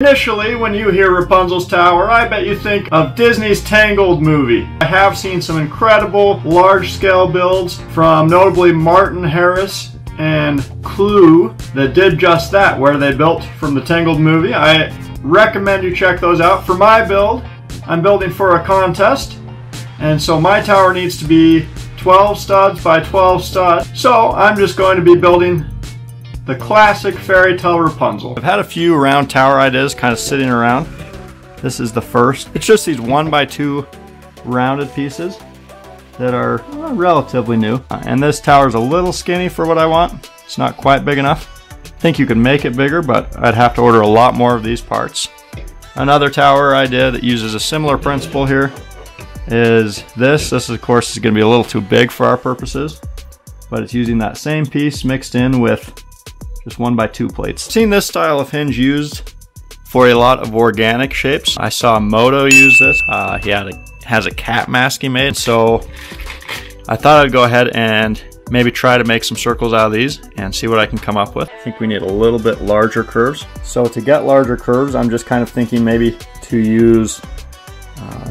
Initially, when you hear Rapunzel's tower, I bet you think of Disney's Tangled movie. I have seen some incredible large-scale builds from notably Martin Harris and Clue that did just that, where they built from the Tangled movie. I recommend you check those out. For my build, I'm building for a contest, and so my tower needs to be 12 studs by 12 studs. So I'm just going to be building the classic fairy tale Rapunzel. I've had a few round tower ideas kind of sitting around. This is the first. It's just these 1x2 rounded pieces that are relatively new. And this tower is a little skinny for what I want. It's not quite big enough. I think you could make it bigger, but I'd have to order a lot more of these parts. Another tower idea that uses a similar principle here is this. This, of course, is going to be a little too big for our purposes, but it's using that same piece mixed in with just 1x2 plates. I've seen this style of hinge used for a lot of organic shapes. I saw Moto use this. He has a cat mask he made, so I thought I'd go ahead and maybe try to make some circles out of these and see what I can come up with. I think we need a little bit larger curves. So to get larger curves, I'm just kind of thinking maybe to use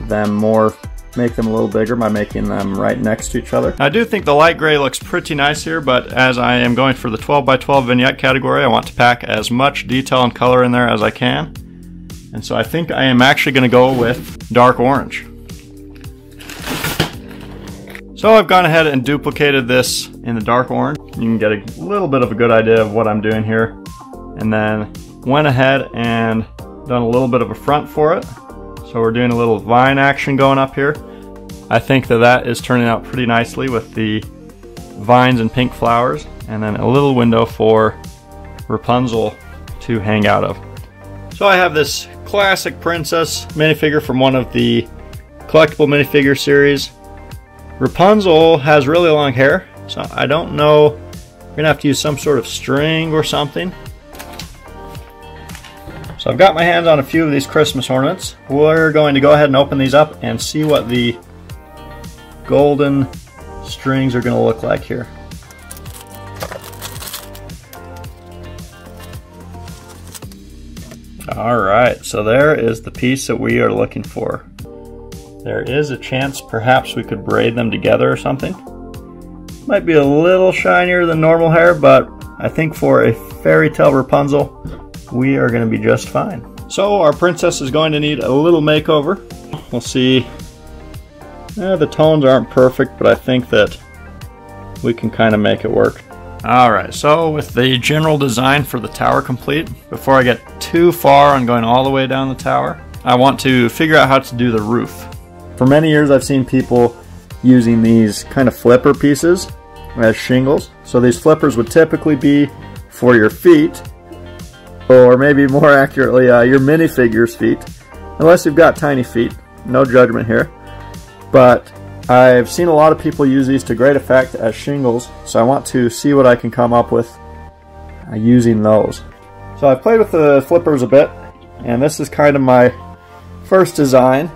them more, make them a little bigger by making them right next to each other. I do think the light gray looks pretty nice here, but as I am going for the 12x12 vignette category, I want to pack as much detail and color in there as I can. And so I think I am actually going to go with dark orange. So I've gone ahead and duplicated this in the dark orange. You can get a little bit of a good idea of what I'm doing here. And then went ahead and done a little bit of a front for it. So we're doing a little vine action going up here. I think that is turning out pretty nicely with the vines and pink flowers, and then a little window for Rapunzel to hang out of. So I have this classic princess minifigure from one of the collectible minifigure series. Rapunzel has really long hair, so I don't know, we're gonna have to use some sort of string or something. So I've got my hands on a few of these Christmas ornaments. We're going to go ahead and open these up and see what the golden strings are going to look like here. Alright, so there is the piece that we are looking for. There is a chance perhaps we could braid them together or something. Might be a little shinier than normal hair, but I think for a fairy tale Rapunzel, we are going to be just fine. So our princess is going to need a little makeover. We'll see. The tones aren't perfect, but I think that we can kind of make it work. Alright, so with the general design for the tower complete, before I get too far on going all the way down the tower, I want to figure out how to do the roof. For many years I've seen people using these kind of flipper pieces as shingles. So these flippers would typically be for your feet, or maybe more accurately, your minifigure's feet, unless you've got tiny feet. No judgment here. But I've seen a lot of people use these to great effect as shingles, so I want to see what I can come up with using those. So I've played with the flippers a bit, and this is kind of my first design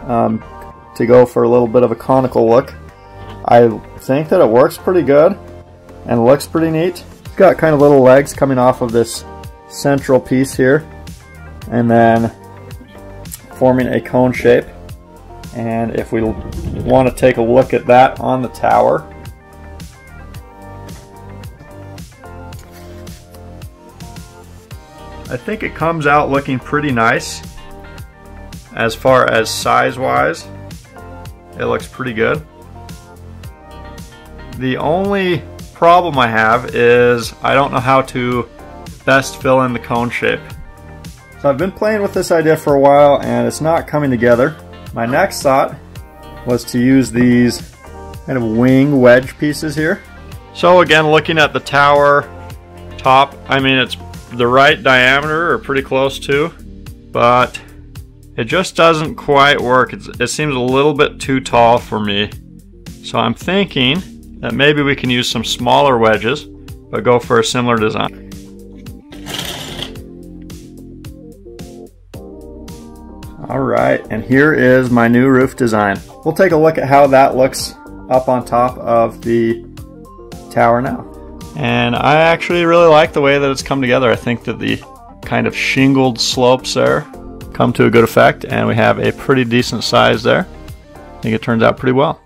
to go for a little bit of a conical look. I think that it works pretty good and looks pretty neat. It's got kind of little legs coming off of this central piece here, and then forming a cone shape. And if we want to take a look at that on the tower, I think it comes out looking pretty nice. As far as size wise, it looks pretty good. The only problem I have is I don't know how to best fill in the cone shape. So I've been playing with this idea for a while and it's not coming together. My next thought was to use these kind of wing wedge pieces here. So again, looking at the tower top, I mean it's the right diameter or pretty close to, but it just doesn't quite work. It seems a little bit too tall for me. So I'm thinking that maybe we can use some smaller wedges, but go for a similar design. Alright, and here is my new roof design. We'll take a look at how that looks up on top of the tower now. And I actually really like the way that it's come together. I think that the kind of shingled slopes there come to a good effect, and we have a pretty decent size there. I think it turns out pretty well.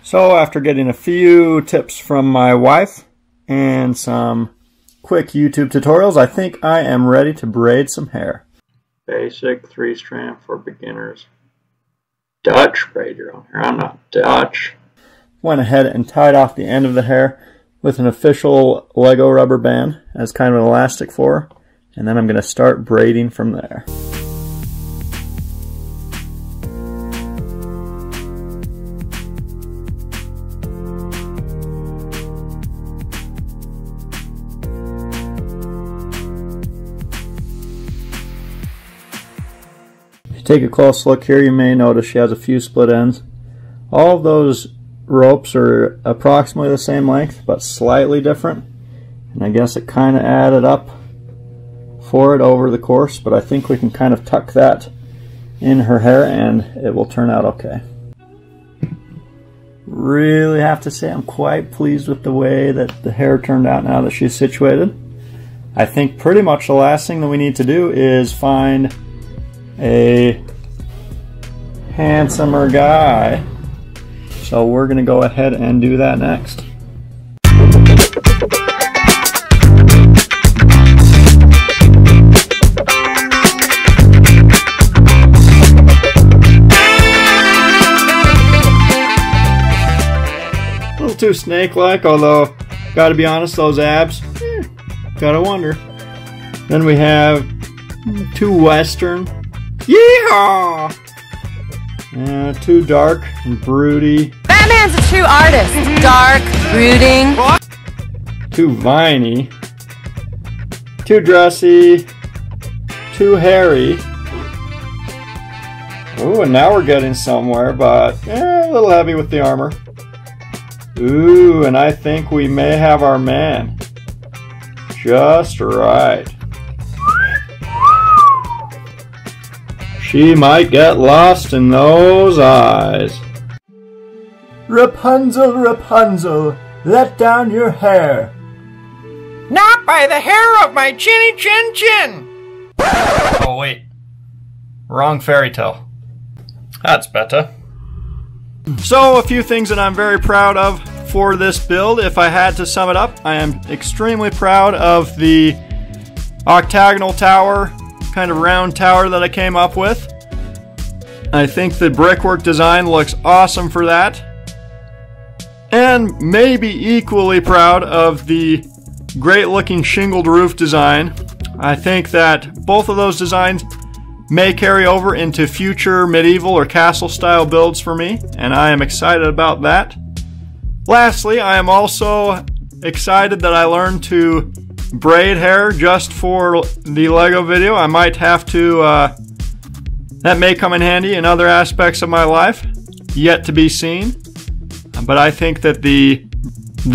So after getting a few tips from my wife and some quick YouTube tutorials, I think I am ready to braid some hair. Basic 3-strand for beginners. Dutch braid your own hair. I'm not Dutch. Went ahead and tied off the end of the hair with an official Lego rubber band as kind of an elastic for her, and then I'm going to start braiding from there. Take a close look here, you may notice she has a few split ends. All of those ropes are approximately the same length, but slightly different. And I guess it kind of added up for it over the course, but I think we can kind of tuck that in her hair and it will turn out okay. Really have to say I'm quite pleased with the way that the hair turned out now that she's situated. I think pretty much the last thing that we need to do is find a handsomer guy. So we're going to go ahead and do that next. A little too snake-like, although gotta be honest, those abs, gotta wonder. Then we have too western. Yeehaw! Too dark and broody. Batman's a true artist. Dark, brooding. Too viney. Too dressy. Too hairy. Ooh, and now we're getting somewhere, but a little heavy with the armor. Ooh, and I think we may have our man. Just right. She might get lost in those eyes. Rapunzel, Rapunzel, let down your hair. Not by the hair of my chinny chin chin. Oh wait, wrong fairy tale. That's better. So a few things that I'm very proud of for this build. If I had to sum it up, I am extremely proud of the octagonal tower, kind of round tower that I came up with. I think the brickwork design looks awesome for that. And maybe equally proud of the great looking shingled roof design. I think that both of those designs may carry over into future medieval or castle style builds for me, and I am excited about that. Lastly, I am also excited that I learned to braid hair just for the Lego video. I might have to, that may come in handy in other aspects of my life, yet to be seen. But I think that the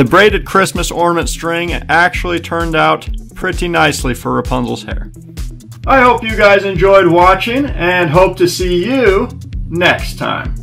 braided Christmas ornament string actually turned out pretty nicely for Rapunzel's hair. I hope you guys enjoyed watching and hope to see you next time.